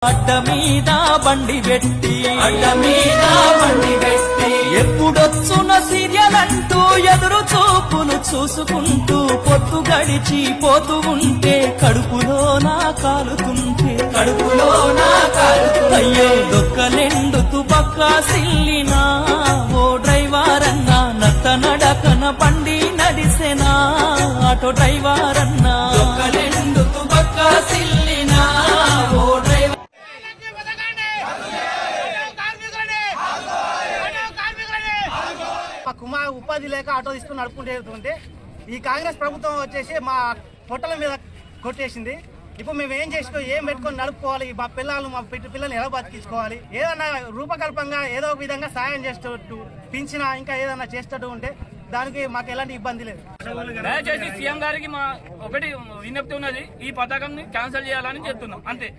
అడ్డ మీద బండి పెట్టి ఎప్పుడొచ్చున సీరియల్ అంటూ ఎదురు చూపులు చూసుకుంటూ పొత్తు గడిచి పోతూ ఉంటే కడుపులో నా కాలుతుంటే అయ్యో దొక్కలెండుతూ పక్కా సిల్లినా ఓ డ్రైవర్ అన్నా నత్త నడకన బండి నడిసెనా ఆటో డ్రైవర్ అన్నా దొక్కలెండుతూ పక్కా సిల్లినా ఓ డ్రైవర్ కుమార్ ఉపాధి లేక ఆటో తీసుకుని నడుపుకుంటే ఈ కాంగ్రెస్ ప్రభుత్వం వచ్చేసి మా పొట్టల మీద కొట్టేసింది. ఇప్పుడు మేము ఏం ఏం పెట్టుకొని నడుపుకోవాలి, మా పిల్లలు మా పిల్లల్ని ఎలా బతికించుకోవాలి, ఏదన్నా రూపకల్పంగా ఏదో ఒక విధంగా సాయం చేసేటట్టు పింఛన ఇంకా ఏదన్నా చేసేటట్టు ఉంటే దానికి మాకు ఎలాంటి ఇబ్బంది లేదు. దయచేసి సీఎం గారికి మా ఒకటి విజ్ఞప్తి ఉన్నది, ఈ పథకం క్యాన్సిల్ చేయాలని చెప్తున్నాం అంతే.